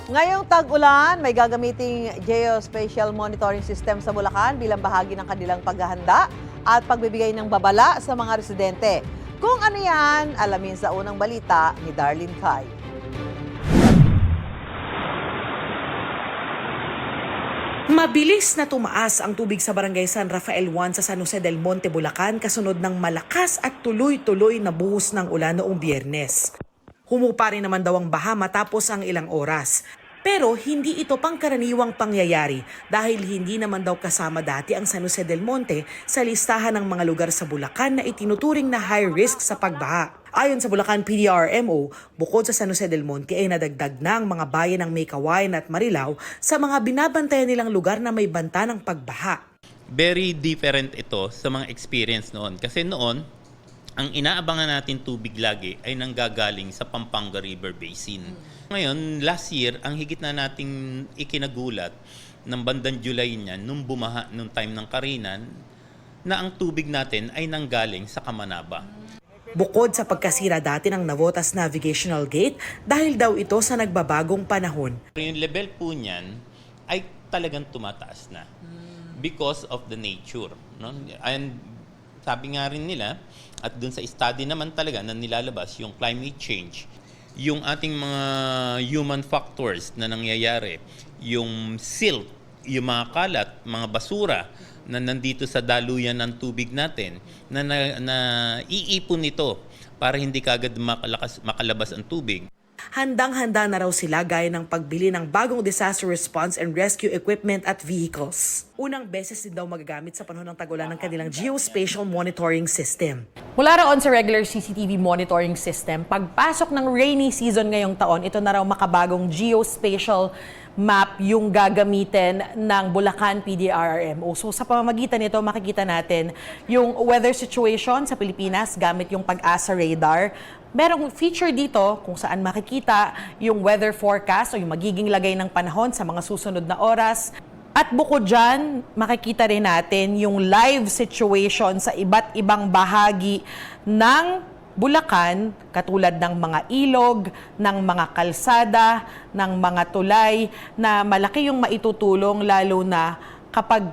Ngayong tag-ulan, may gagamiting geospatial monitoring system sa Bulacan bilang bahagi ng kanilang paghahanda at pagbibigay ng babala sa mga residente. Kung ano yan, alamin sa unang balita ni Darlene Kai. Mabilis na tumaas ang tubig sa Barangay San Rafael 1 sa San Jose del Monte, Bulacan kasunod ng malakas at tuloy-tuloy na buhos ng ulan noong Biyernes. Humupa rin naman daw ang baha matapos ang ilang oras. Pero hindi ito pangkaraniwang pangyayari dahil hindi naman daw kasama dati ang San Jose del Monte sa listahan ng mga lugar sa Bulacan na itinuturing na high risk sa pagbaha. Ayon sa Bulacan PDRMO, bukod sa San Jose del Monte ay nadagdag na ang mga bayan ng Maykawayan at Marilao sa mga binabantayan nilang lugar na may banta ng pagbaha. Very different ito sa mga experience noon. Kasi noon, ang inaabangan natin tubig lagi ay nanggagaling sa Pampanga River Basin. Ngayon, last year, ang higit na nating ikinagulat ng bandang July niyan, nung bumaha, nung time ng Karinan, na ang tubig natin ay nanggaling sa Kamanaba. Bukod sa pagkasira dati ng Navotas Navigational Gate dahil daw ito sa nagbabagong panahon. Yung level po niyan ay talagang tumataas na because of the nature. No? And sabi nga rin nila, at dun sa study naman talaga na nilalabas yung climate change, yung ating mga human factors na nangyayari, yung silt, yung mga kalat, mga basura na nandito sa daluyan ng tubig natin, na iipon nito para hindi kagad makalabas ang tubig. Handang-handa na raw sila gaya ng pagbili ng bagong disaster response and rescue equipment at vehicles. Unang beses din daw magagamit sa panahon ng tag-ulan ng kanilang geospatial monitoring system. Mula roon sa regular CCTV monitoring system, pagpasok ng rainy season ngayong taon, ito na raw makabagong geospatial map yung gagamitin ng Bulacan PDRMO. So sa pamamagitan nito, makikita natin yung weather situation sa Pilipinas gamit yung Pag-asa radar. Merong feature dito kung saan makikita yung weather forecast o yung magiging lagay ng panahon sa mga susunod na oras. At bukod dyan, makikita rin natin yung live situation sa iba't ibang bahagi ng Bulacan, katulad ng mga ilog, ng mga kalsada, ng mga tulay, na malaki yung maitutulong lalo na kapag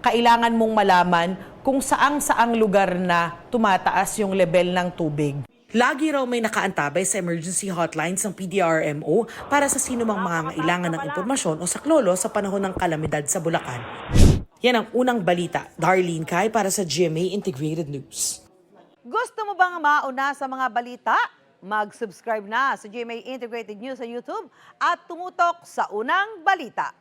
kailangan mong malaman kung saang-saang lugar na tumataas yung level ng tubig. Lagi raw may nakaantabay sa emergency hotlines ng PDRMO para sa sino mang mga kailangan ng impormasyon o saklolo sa panahon ng kalamidad sa Bulacan. Yan ang unang balita. Darlene Kai para sa GMA Integrated News. Gusto mo bang mauna sa mga balita? Mag-subscribe na sa GMA Integrated News sa YouTube at tumutok sa unang balita.